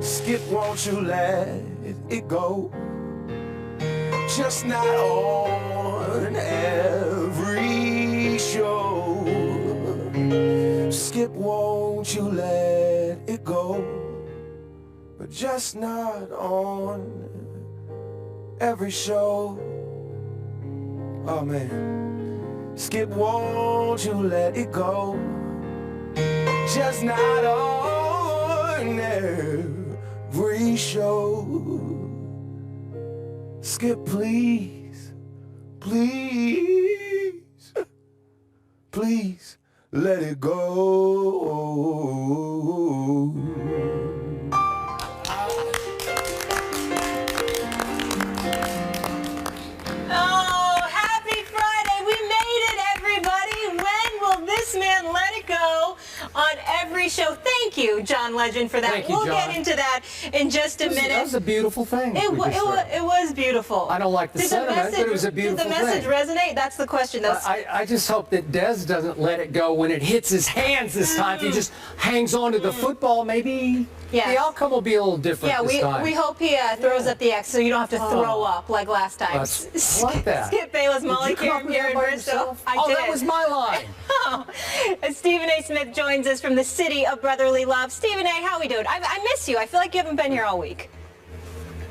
Skip, won't you let it go? Just not on every show. Skip, won't you let it go? But just not on every show. Oh man. Skip, won't you let it go? Just not on every show. Skip, please, please, please let it go. Oh, happy Friday. We made it, everybody. When will this man let it go on every show? Thank you, John Legend, for that. Thank you, we'll John. get into that in just a minute. That was a beautiful thing. It was beautiful. I don't like the sentiment, but it was a beautiful thing. Did the message resonate? That's the question. I just hope that Dez doesn't let it go when it hits his hands this time. If he just hangs on to the football, maybe the outcome will be a little different this time. We hope he throws up the X so you don't have to throw up like last time. I like that. Skip Bayless, Molly Qerim here in Bristol. That was my line. Stephen A. Smith joins us from the city of brotherly love. Stephen A., how are we doing? I miss you. I feel like you haven't been here all week.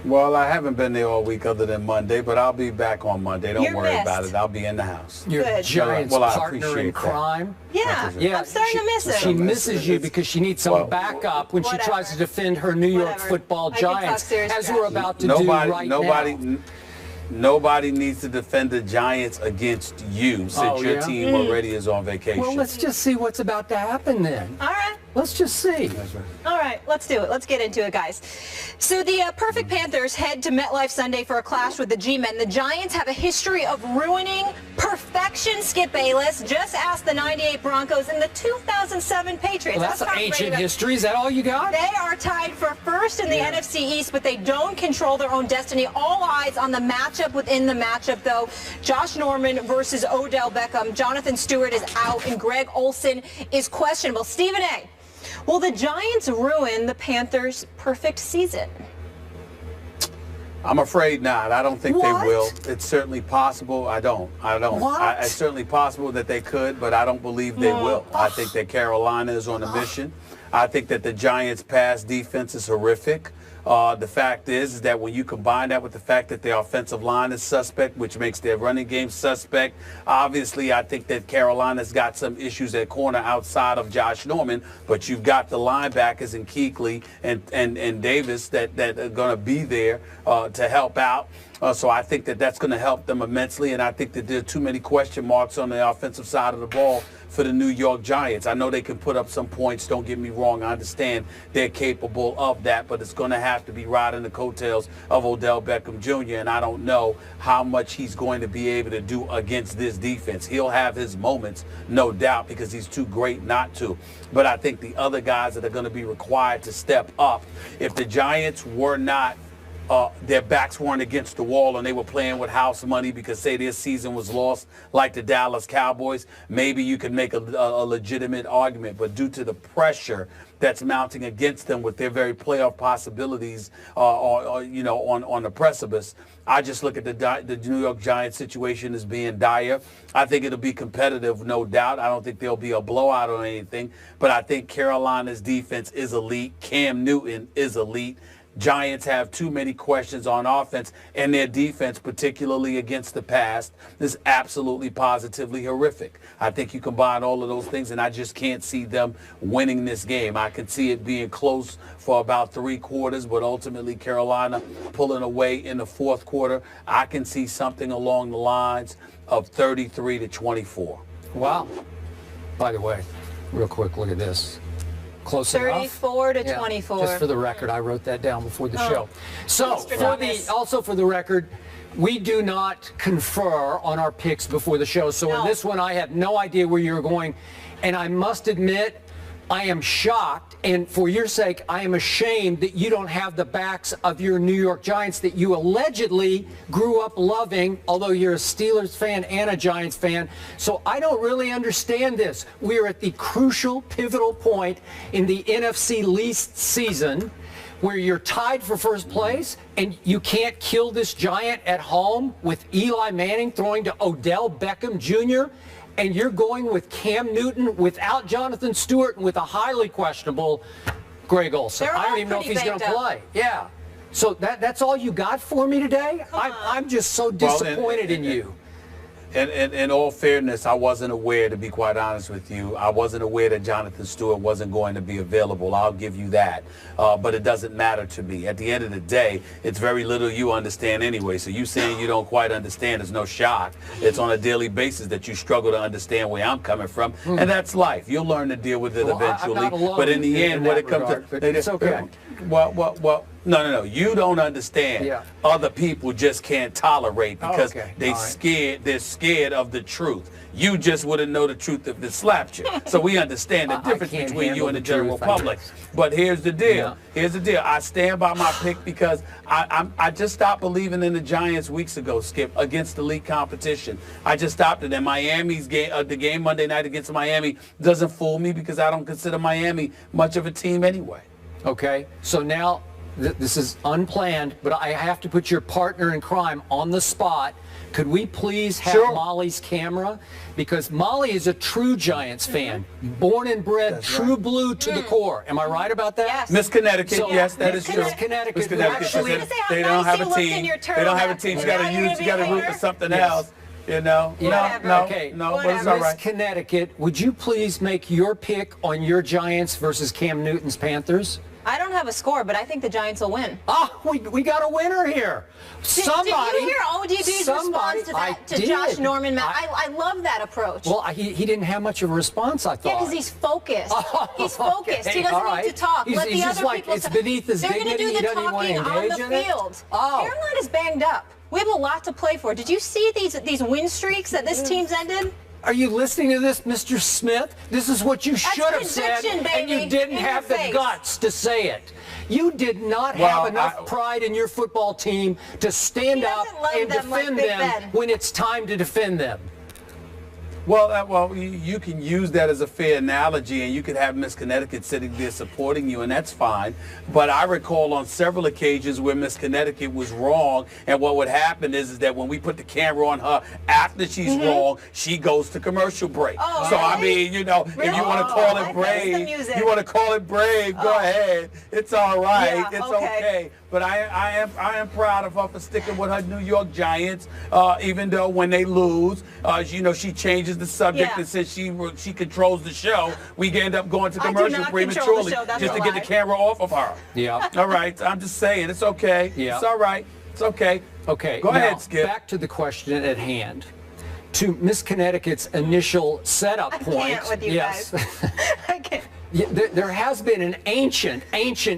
Well, I haven't been there all week other than Monday, but I'll be back on Monday. Don't worry about it. I'll be in the house. Your Good. Giants partner in crime. Yeah, I'm starting to miss him. She misses you because she needs some backup when she tries to defend her New York football Giants, as we're about to do right now. Nobody needs to defend the Giants against you since your team already is on vacation. Well, let's just see what's about to happen then. All right. Let's just see. All right, let's do it. Let's get into it, guys. So the perfect Panthers head to MetLife Sunday for a clash with the G-Men. The Giants have a history of ruining perfection, Skip Bayless. Just ask the 98 Broncos and the 2007 Patriots. Well, that's ancient history. Is that all you got? They are tied for first in the NFC East, but they don't control their own destiny. All eyes on the matchup within the matchup, though. Josh Norman versus Odell Beckham. Jonathan Stewart is out, and Greg Olsen is questionable. Stephen A., will the Giants ruin the Panthers' perfect season? I'm afraid not. I don't think they will. It's certainly possible. I don't. What? It's certainly possible that they could, but I don't believe they will. I think that Carolina is on a mission. I think that the Giants' pass defense is horrific. The fact is that when you combine that with the fact that their offensive line is suspect, which makes their running game suspect, obviously I think that Carolina's got some issues at corner outside of Josh Norman, but you've got the linebackers in Kuechly and Davis that are going to be there to help out. So I think that that's going to help them immensely, and I think that there are too many question marks on the offensive side of the ball for the New York Giants. I know they can put up some points, don't get me wrong. I understand they're capable of that, but it's going to have to be riding the coattails of Odell Beckham Jr., and I don't know how much he's going to be able to do against this defense. He'll have his moments, no doubt, because he's too great not to. But I think the other guys that are going to be required to step up, if the Giants were not their backs weren't against the wall and they were playing with house money because, say, their season was lost like the Dallas Cowboys, maybe you could make a legitimate argument. But due to the pressure that's mounting against them with their very playoff possibilities on the precipice, I just look at the New York Giants situation as being dire. I think it'll be competitive, no doubt. I don't think there'll be a blowout or anything. But I think Carolina's defense is elite. Cam Newton is elite. Giants have too many questions on offense, and their defense, particularly against the pass, is absolutely positively horrific. I think you combine all of those things, and I just can't see them winning this game. I can see it being close for about 3 quarters, but ultimately Carolina pulling away in the 4th quarter. I can see something along the lines of 33-24. Wow. By the way, real quick, look at this. Close 34 to 24. Just for the record, I wrote that down before the show. So, also for the record, we do not confer on our picks before the show. So in this one, I have no idea where you're going. And I must admit, I am shocked, and for your sake, I am ashamed that you don't have the backs of your New York Giants that you allegedly grew up loving, although you're a Steelers fan and a Giants fan. So I don't really understand this. We are at the crucial, pivotal point in the NFC least season. where you're tied for first place and you can't kill this giant at home with Eli Manning throwing to Odell Beckham Jr., and you're going with Cam Newton without Jonathan Stewart and with a highly questionable Greg Olsen. I don't even know if he's going to play. Yeah. So that's all you got for me today? I'm just so disappointed in you. And in all fairness, I wasn't aware, to be quite honest with you, I wasn't aware that Jonathan Stewart wasn't going to be available. I'll give you that. But it doesn't matter to me. At the end of the day, it's very little you understand anyway. So you saying you don't quite understand is no shock. It's on a daily basis that you struggle to understand where I'm coming from. And that's life. You'll learn to deal with it eventually. I'm not alone but in the end, when it comes regard, to... it's okay. Well. No. You don't understand. Yeah. Other people just can't tolerate because They're scared of the truth. You just wouldn't know the truth if it slapped you. So we understand the difference between you and the general public. But here's the deal. Yeah. Here's the deal. I stand by my pick because I just stopped believing in the Giants weeks ago, Skip, against the league competition. I just stopped it. And Miami's game, the game Monday night against Miami, doesn't fool me because I don't consider Miami much of a team anyway. Okay, so now this is unplanned, but I have to put your partner in crime on the spot. Could we please have Molly's camera? Because Molly is a true Giants fan, born and bred, true blue to the core. Am I right about that? Yes. Miss Connecticut, yes, that is true. Miss Connecticut, actually, they don't have a team. They don't have a team. You got to root for something else. You know, no, but it's all right. Miss Connecticut, would you please make your pick on your Giants versus Cam Newton's Panthers? I don't have a score, but I think the Giants will win. We got a winner here. Did you hear ODB's response to that, to Josh Norman? I love that approach. Well, he didn't have much of a response, I thought. Yeah, because he's focused. He's focused. Okay, he doesn't need to talk. Let the other people it's beneath his dignity. They're going to do the talking on the field. Carolina's banged up. We have a lot to play for. Did you see these win streaks that this team's ended? Are you listening to this, Mr. Smith? This is what you should have said, and you didn't have the guts to say it. You did not have enough pride in your football team to stand up and defend them when it's time to defend them. Well, you can use that as a fair analogy, and you could have Miss Connecticut sitting there supporting you, and that's fine. But I recall on several occasions where Miss Connecticut was wrong, and what would happen is that when we put the camera on her after she's wrong, she goes to commercial break. So I mean, if you want to call it brave, go ahead. It's all right. It's okay. But I am proud of her for sticking with her New York Giants, even though when they lose, she changes the subject, and since she controls the show, we end up going to commercial prematurely just to get the camera off of her. Yeah. All right. I'm just saying, it's okay. Yeah. It's all right. It's okay. Okay. Go ahead, Skip. Back to the question at hand. To Miss Connecticut's initial setup point. I can't with you guys. I can't. Yeah, there has been an ancient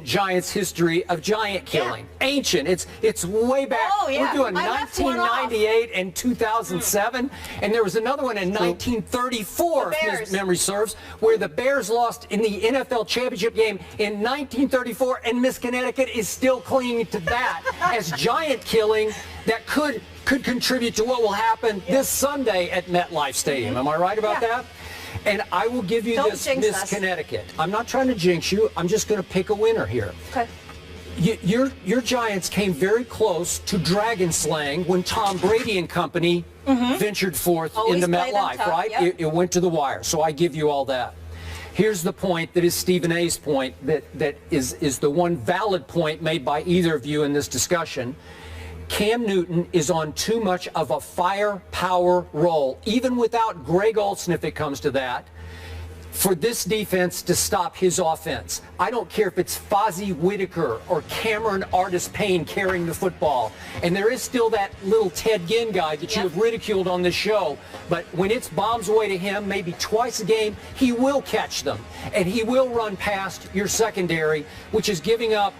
Giants history of giant killing. Ancient. It's way back. We're doing 1998 and 2007, and there was another one in 1934, if memory serves, where the Bears lost in the NFL championship game in 1934, and Miss Connecticut is still clinging to that as giant killing that could contribute to what will happen this Sunday at MetLife Stadium. Am I right about that? And I will give you this, Miss Connecticut. I'm not trying to jinx you. I'm just going to pick a winner here. Okay. Your Giants came very close to dragon slaying when Tom Brady and company ventured forth into MetLife, right? Yep. It went to the wire. So I give you all that. Here's the point that is Stephen A's point that is the one valid point made by either of you in this discussion. Cam Newton is on too much of a firepower role, even without Greg Olsen, if it comes to that, for this defense to stop his offense. I don't care if it's Fozzie Whitaker or Cameron Artis-Payne carrying the football. And there is still that little Ted Ginn guy that you have ridiculed on this show. But when it's bombs away to him, maybe twice a game, he will catch them. And he will run past your secondary, which is giving up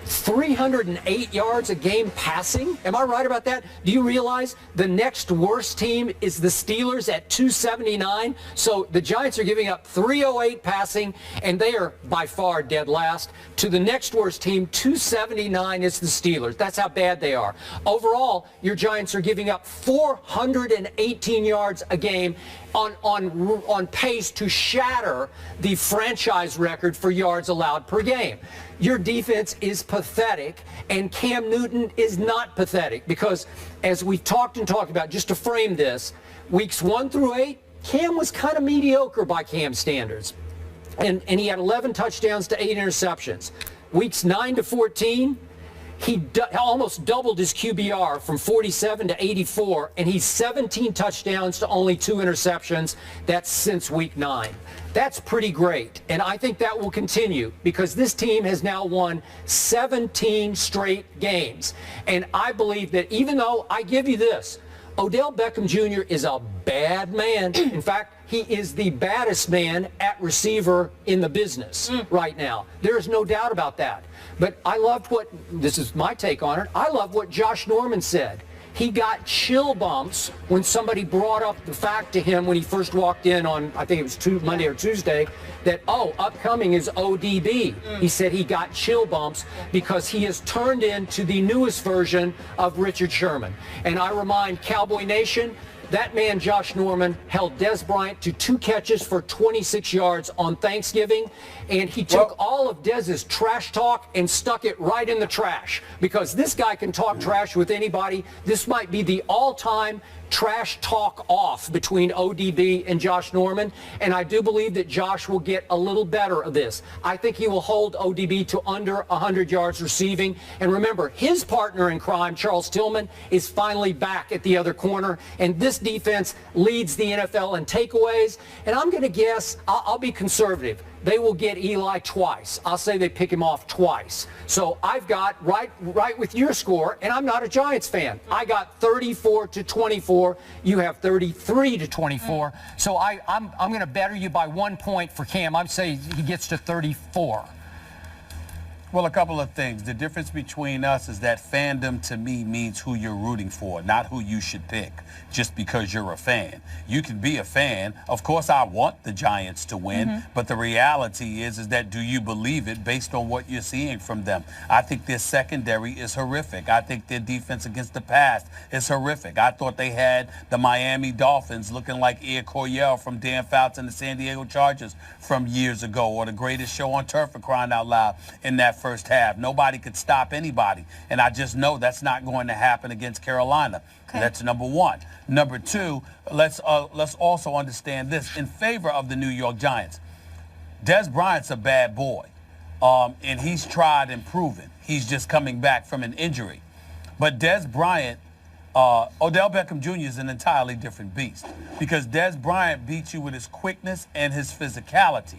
308 yards a game passing. Am I right about that? Do you realize the next worst team is the Steelers at 279? So the Giants are giving up 308 passing, and they are by far dead last. To the next worst team, 279 is the Steelers. That's how bad they are. Overall, your Giants are giving up 418 yards a game, on pace to shatter the franchise record for yards allowed per game. your defense is pathetic, and Cam Newton is not pathetic, because as we've talked about, just to frame this, weeks 1 through 8, Cam was kind of mediocre by Cam standards. And he had 11 touchdowns to 8 interceptions. Weeks 9 to 14, he almost doubled his QBR from 47 to 84, and he's 17 touchdowns to only 2 interceptions. That's since week 9. That's pretty great, and I think that will continue, because this team has now won 17 straight games. And I believe that, even though I give you this, Odell Beckham Jr. is a bad man. In fact, he is the baddest man at receiver in the business right now. There is no doubt about that. But I loved this is my take on it, I love what Josh Norman said. He got chill bumps when somebody brought up the fact to him when he first walked in on, I think it was Monday or Tuesday, that, oh, upcoming is ODB. He said he got chill bumps because he has turned into the newest version of Richard Sherman. And I remind Cowboy Nation, that man, Josh Norman, held Dez Bryant to 2 catches for 26 yards on Thanksgiving, and he took all of Dez's trash talk and stuck it right in the trash, because this guy can talk trash with anybody. This might be the all-time trash talk off between ODB and Josh Norman, and I do believe that Josh will get a little better of this. I think he will hold ODB to under 100 yards receiving. And remember, his partner in crime, Charles Tillman, is finally back at the other corner, and this defense leads the NFL in takeaways. And I'm going to guess, I'll be conservative, they will get Eli twice. I'll say they pick him off twice. So I've got right with your score, and I'm not a Giants fan. I got 34-24. You have 33-24. So I'm going to better you by 1 point for Cam. I'm saying he gets to 34. Well, a couple of things. The difference between us is that fandom to me means who you're rooting for, not who you should pick just because you're a fan. You can be a fan. Of course, I want the Giants to win, but the reality is that do you believe it based on what you're seeing from them? I think their secondary is horrific. I think their defense against the pass is horrific. I thought they had the Miami Dolphins looking like Air Coryell from Dan Fouts and the San Diego Chargers from years ago, or the greatest show on turf, for crying out loud, in that first half. Nobody could stop anybody, and I just know that's not going to happen against Carolina. Okay. That's number one. Number two, let's also understand this in favor of the New York Giants. Dez Bryant's a bad boy, and he's tried and proven. He's just coming back from an injury. But Dez Bryant, Odell Beckham Jr. is an entirely different beast, because Dez Bryant beats you with his quickness and his physicality.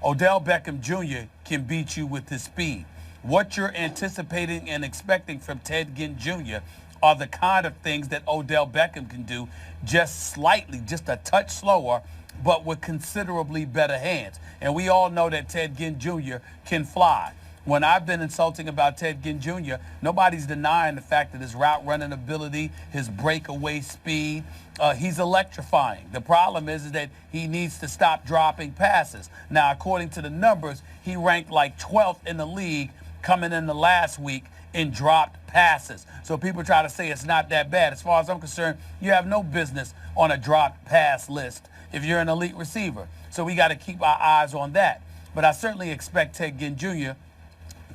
Odell Beckham Jr. can beat you with his speed. What you're anticipating and expecting from Ted Ginn Jr. are the kind of things that Odell Beckham can do, just slightly, just a touch slower, but with considerably better hands. And we all know that Ted Ginn Jr. can fly. When I've been insulting about Ted Ginn Jr., nobody's denying the fact that his route running ability, his breakaway speed, he's electrifying. The problem is that he needs to stop dropping passes. Now, according to the numbers, he ranked like 12th in the league coming in the last week in dropped passes. So people try to say it's not that bad. As far as I'm concerned, you have no business on a dropped pass list if you're an elite receiver. So we got to keep our eyes on that. But I certainly expect Ted Ginn Jr.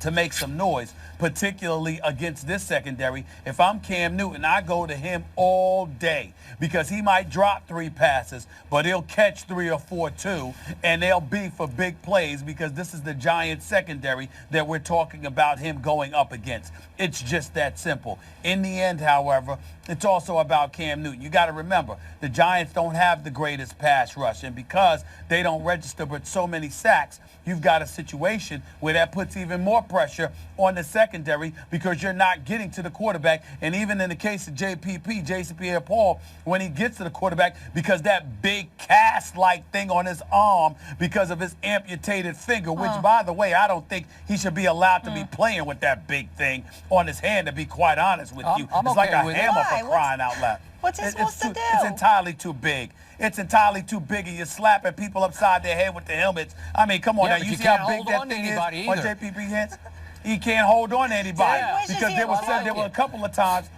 to make some noise, particularly against this secondary. If I'm Cam Newton, I go to him all day, because he might drop 3 passes, but he'll catch 3 or 4 too, and they'll be for big plays, because this is the Giants secondary that we're talking about him going up against. It's just that simple. In the end, however, it's also about Cam Newton. You got to remember, the Giants don't have the greatest pass rush, and because they don't register with so many sacks, you've got a situation where that puts even more pressure on the secondary, because you're not getting to the quarterback. And even in the case of JPP, Jason Pierre-Paul, when he gets to the quarterback, because that big cast-like thing on his arm because of his amputated finger, which, by the way, I don't think he should be allowed to be playing with that big thing on his hand, to be quite honest with you. I'm it's okay like a with hammer it. for crying out loud. What's he supposed to do? It's entirely too big. It's entirely too big, and you're slapping people upside their head with the helmets. I mean, come on now. You see how big that thing is on JPP hands? He can't hold on to anybody, because there were a couple of times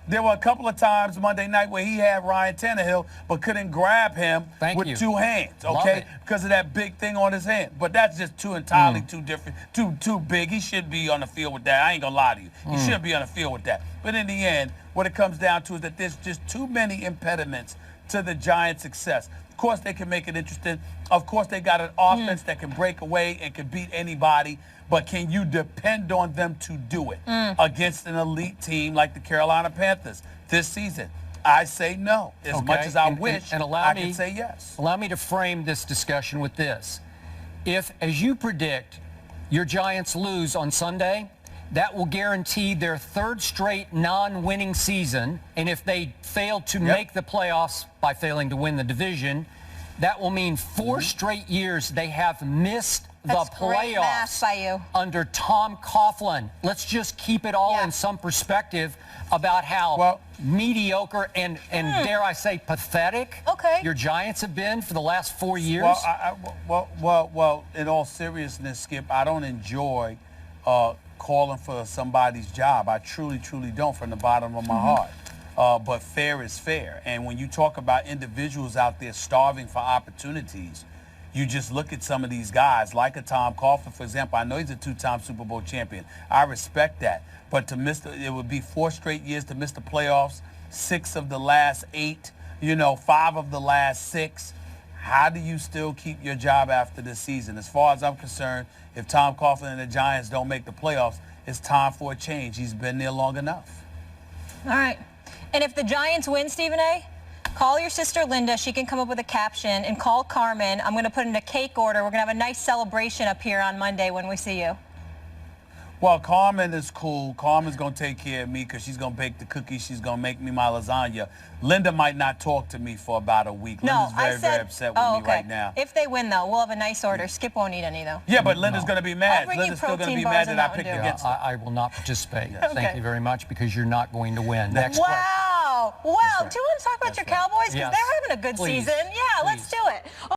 there were a couple of times Monday night where he had Ryan Tannehill but couldn't grab him with two hands, okay? Because of that big thing on his hand. But that's just too entirely too different, too big. He should be on the field with that. I ain't gonna lie to you. He shouldn't be on the field with that. But in the end, what it comes down to is that there's just too many impediments to the Giants' success. Of course, they can make it interesting. Of course, they got an offense that can break away and can beat anybody. But can you depend on them to do it against an elite team like the Carolina Panthers this season? I say no. As much as I wish, I can say yes. Allow me to frame this discussion with this. If, as you predict, your Giants lose on Sunday, that will guarantee their third straight non-winning season. And if they fail to make the playoffs by failing to win the division, that will mean 4 straight years they have missed the playoffs under Tom Coughlin. Let's just keep it all in some perspective about how mediocre and dare I say pathetic your Giants have been for the last 4 years. Well, in all seriousness, Skip, I don't enjoy calling for somebody's job. I truly don't, from the bottom of my heart. But fair is fair. And when you talk about individuals out there starving for opportunities, you just look at some of these guys, like a Tom Coughlin, for example. I know he's a 2-time Super Bowl champion. I respect that. But to miss it would be 4 straight years to miss the playoffs, 6 of the last 8, 5 of the last 6. How do you still keep your job after this season? As far as I'm concerned, if Tom Coughlin and the Giants don't make the playoffs, it's time for a change. He's been there long enough. All right. And if the Giants win, Stephen A., call your sister Linda. She can come up with a caption. And call Carmen. I'm going to put in a cake order. We're going to have a nice celebration up here on Monday when we see you. Well, Carmen is cool. Carmen's going to take care of me because she's going to bake the cookies. She's going to make me my lasagna. Linda might not talk to me for about a week. No, Linda's very upset with me right now. If they win, though, we'll have a nice order. Skip won't eat any, though. Yeah, but Linda's going to be mad. Linda's still going to be mad that I picked against her. I will not participate. Thank you very much, because you're not going to win. Next question. Wow. Do you want to talk about your Cowboys? Because they're having a good season. Yeah, let's do it.